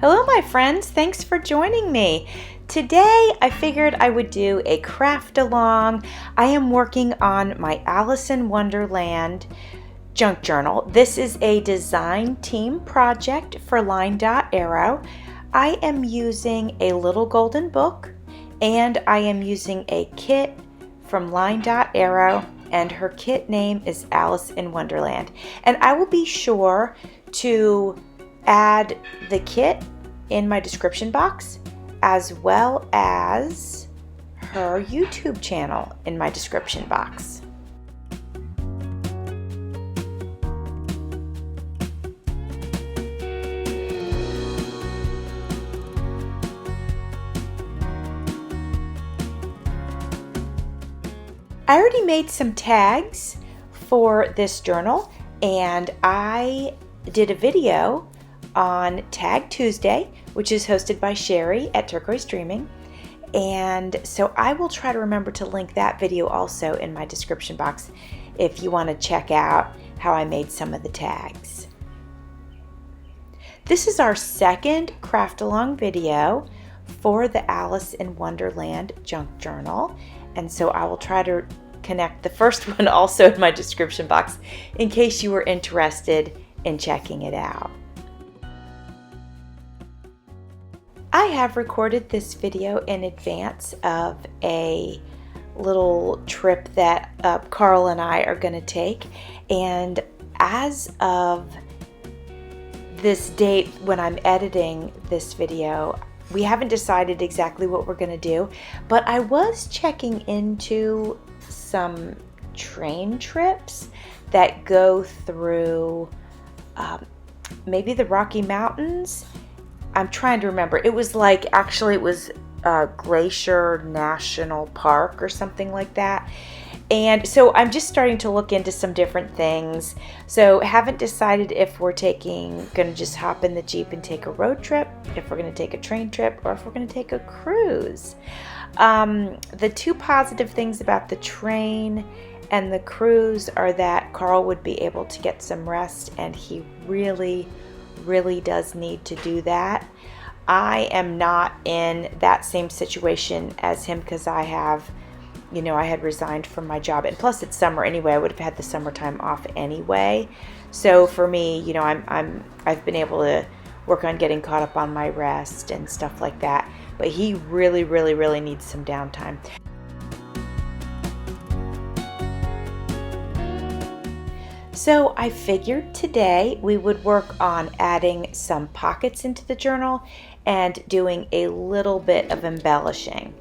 Hello my friends, thanks for joining me. Today I figured I would do a craft along. I am working on my Alice in Wonderland Junk Journal. This is a design team project for LineDotArrow. I am using a little golden book and I am using a kit from LineDotArrow, and her kit name is Alice in Wonderland. And I will be sure to add the kit in my description box, as well as her YouTube channel in my description box. I already made some tags for this journal, and I did a video on Tag Tuesday, which is hosted by Sherry at Turquoise Dreaming. And so I will try to remember to link that video also in my description box if you want to check out how I made some of the tags. This is our second craft along video for the Alice in Wonderland Junk Journal. And so I will try to connect the first one also in my description box in case you were interested in checking it out. I have recorded this video in advance of a little trip that Carl and I are going to take, and as of this date when I'm editing this video, we haven't decided exactly what we're going to do, but I was checking into some train trips that go through maybe the Rocky Mountains. I'm trying to remember. It was like, actually it was Glacier National Park or something like that. And so I'm just starting to look into some different things. So haven't decided if we're gonna just hop in the Jeep and take a road trip, if we're gonna take a train trip, or if we're gonna take a cruise. The two positive things about the train and the cruise are that Carl would be able to get some rest, and he really does need to do that. I am not in that same situation as him because I had resigned from my job, and plus it's summer anyway. I would have had the summertime off anyway. So for me, I've been able to work on getting caught up on my rest and stuff like that. But he really needs some downtime. So I figured today we would work on adding some pockets into the journal and doing a little bit of embellishing.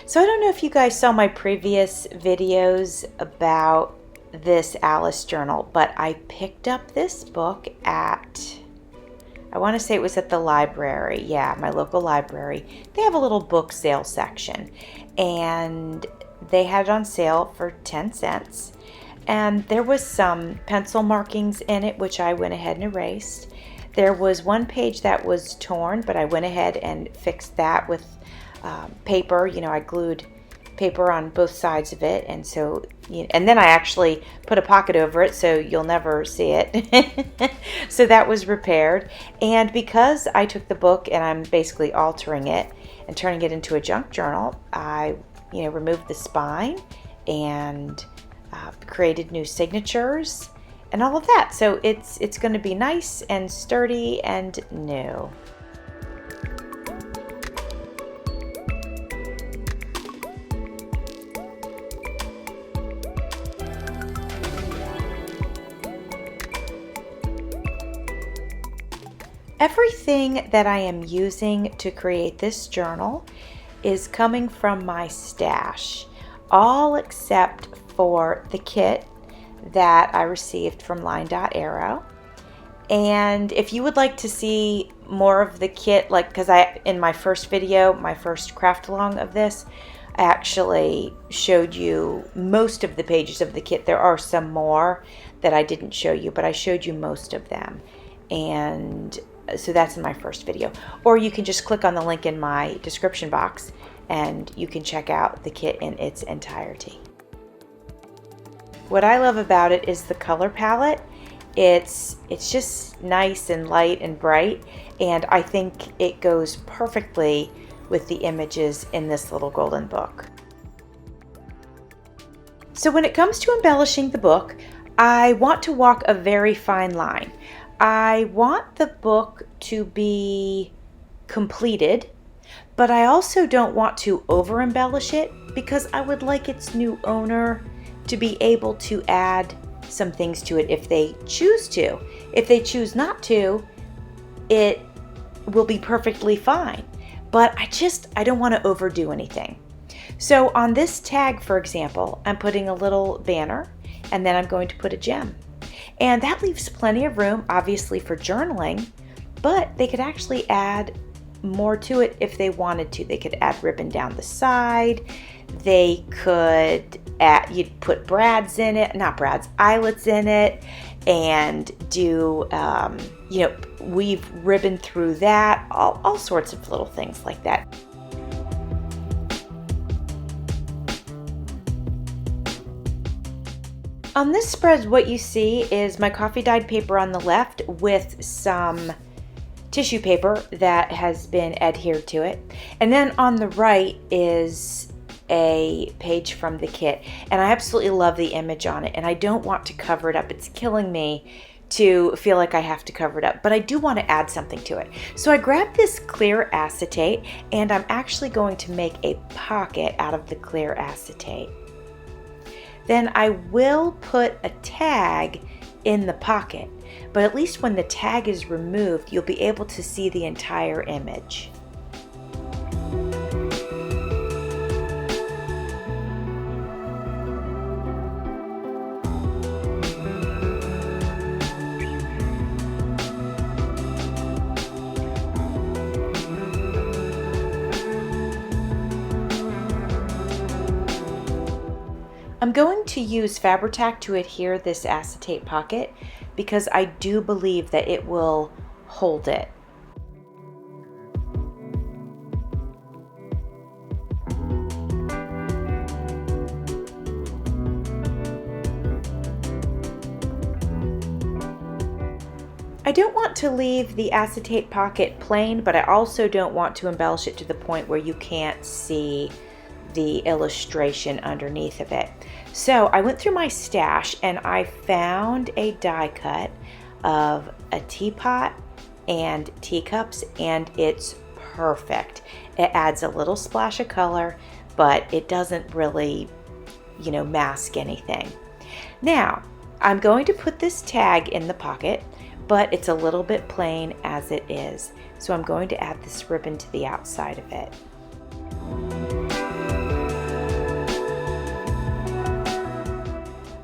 So I don't know if you guys saw my previous videos about this Alice journal, but I picked up this book at, I want to say it was at the library. Yeah, my local library. They have a little book sale section, and they had it on sale for 10 cents. And there was some pencil markings in it, which I went ahead and erased. There was one page that was torn, but I went ahead and fixed that with paper. I glued paper on both sides of it, and so and then I actually put a pocket over it so you'll never see it. So that was repaired. And because I took the book and I'm basically altering it and turning it into a junk journal, I removed the spine and created new signatures and all of that. So it's going to be nice and sturdy and new. Everything that I am using to create this journal is coming from my stash, all except for the kit that I received from LineDotArrow. And if you would like to see more of the kit, because in my first video, my first craft along of this, I actually showed you most of the pages of the kit. There are some more that I didn't show you, but I showed you most of them. And so that's in my first video. Or you can just click on the link in my description box and you can check out the kit in its entirety. What I love about it is the color palette. It's just nice and light and bright, and I think it goes perfectly with the images in this little golden book. So when it comes to embellishing the book, I want to walk a very fine line. I want the book to be completed, but I also don't want to over embellish it because I would like its new owner to be able to add some things to it if they choose to. If they choose not to, it will be perfectly fine. But I don't want to overdo anything. So on this tag, for example, I'm putting a little banner and then I'm going to put a gem. And that leaves plenty of room, obviously, for journaling, but they could actually add more to it if they wanted to. They could add ribbon down the side. They could you'd put brads in it, not brads, eyelets in it, and do, weave ribbon through that, all sorts of little things like that. On this spread, what you see is my coffee dyed paper on the left with some tissue paper that has been adhered to it. And then on the right is a page from the kit, and I absolutely love the image on it, and I don't want to cover it up. It's killing me to feel like I have to cover it up, but I do want to add something to it. So I grabbed this clear acetate, and I'm actually going to make a pocket out of the clear acetate. Then I will put a tag in the pocket, but at least when the tag is removed, you'll be able to see the entire image. I'm going to use Fabri-Tac to adhere this acetate pocket because I do believe that it will hold it. I don't want to leave the acetate pocket plain, but I also don't want to embellish it to the point where you can't see the illustration underneath of it. So I went through my stash and I found a die cut of a teapot and teacups, and it's perfect. It adds a little splash of color, but it doesn't really, mask anything. Now, I'm going to put this tag in the pocket, but it's a little bit plain as it is. So I'm going to add this ribbon to the outside of it.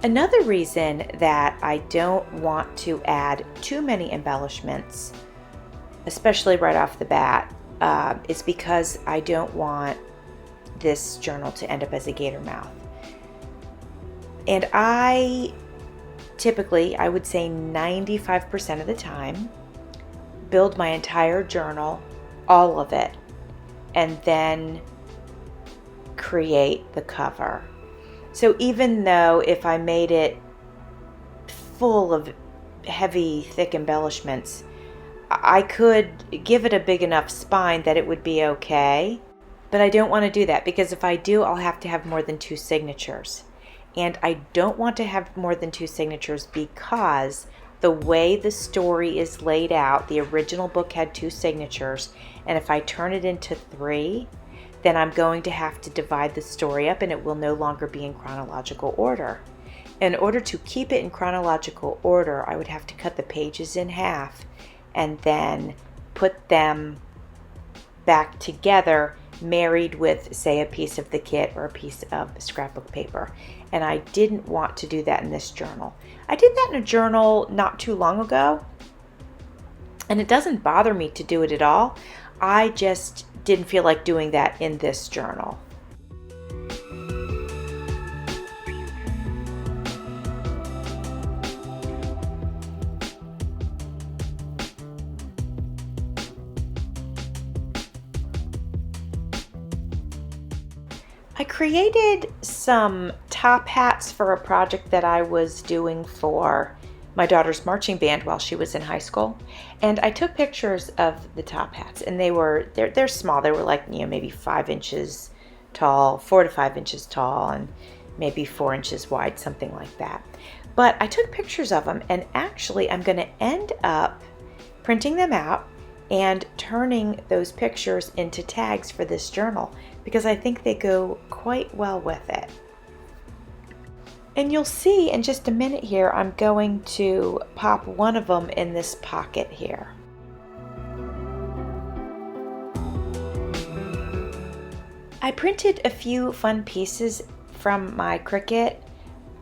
Another reason that I don't want to add too many embellishments, especially right off the bat, is because I don't want this journal to end up as a gator mouth. And I typically, I would say 95% of the time, build my entire journal, all of it, and then create the cover. So even though if I made it full of heavy, thick embellishments, I could give it a big enough spine that it would be okay. But I don't want to do that because if I do, I'll have to have more than 2 signatures. And I don't want to have more than 2 signatures because the way the story is laid out, the original book had 2 signatures, and if I turn it into 3, then I'm going to have to divide the story up and it will no longer be in chronological order. In order to keep it in chronological order, I would have to cut the pages in half and then put them back together, married with, say, a piece of the kit or a piece of scrapbook paper. And I didn't want to do that in this journal. I did that in a journal not too long ago, and it doesn't bother me to do it at all. I just didn't feel like doing that in this journal. I created some top hats for a project that I was doing for my daughter's marching band while she was in high school, and I took pictures of the top hats, and they're small. They were like, you know, maybe 5 inches tall, 4 to 5 inches tall, and maybe 4 inches wide, something like that. But I took pictures of them, and actually I'm going to end up printing them out and turning those pictures into tags for this journal because I think they go quite well with it. And you'll see in just a minute here, I'm going to pop one of them in this pocket here. I printed a few fun pieces from my Cricut.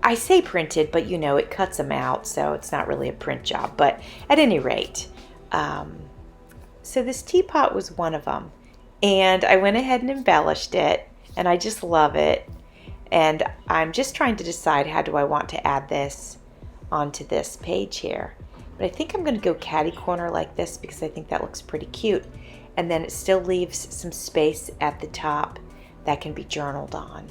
I say printed, but you know, it cuts them out, so it's not really a print job. But at any rate, so this teapot was one of them. And I went ahead and embellished it, and I just love it. And I'm just trying to decide how do I want to add this onto this page here. But I think I'm going to go catty corner like this because I think that looks pretty cute. And then it still leaves some space at the top that can be journaled on.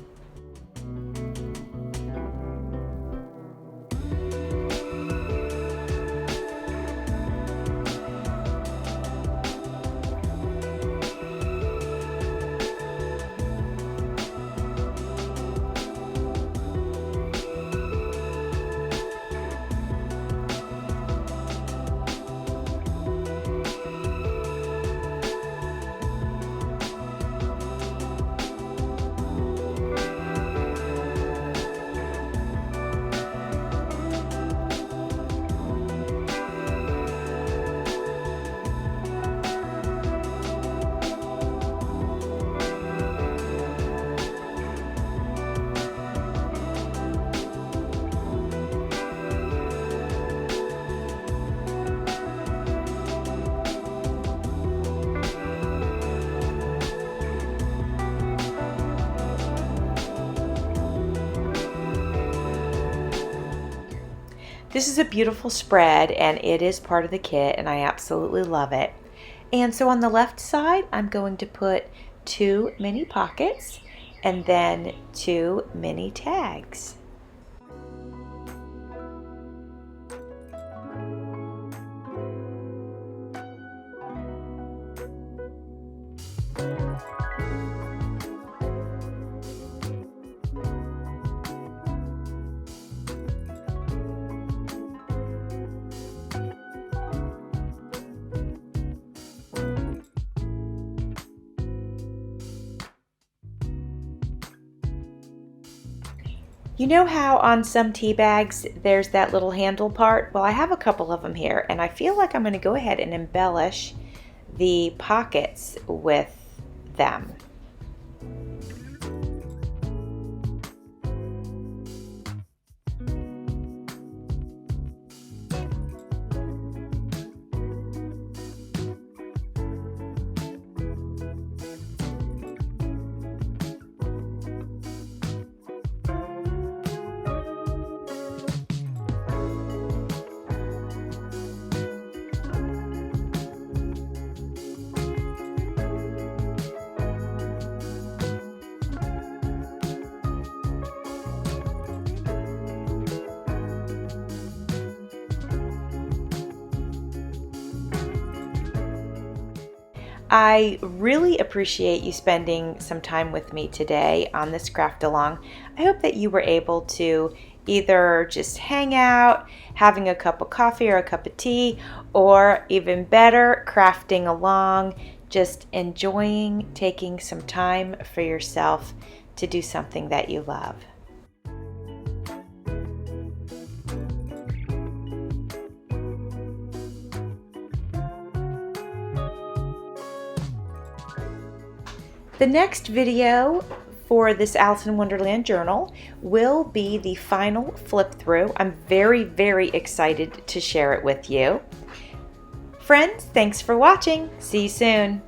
This is a beautiful spread, and it is part of the kit, and I absolutely love it. And so on the left side, I'm going to put 2 mini pockets and then 2 mini tags. You know how on some tea bags there's that little handle part? Well, I have a couple of them here, and I feel like I'm going to go ahead and embellish the pockets with them. I really appreciate you spending some time with me today on this craft along. I hope that you were able to either just hang out, having a cup of coffee or a cup of tea, or even better, crafting along, just enjoying taking some time for yourself to do something that you love. The next video for this Alice in Wonderland journal will be the final flip through. I'm very, very excited to share it with you. Friends, thanks for watching. See you soon.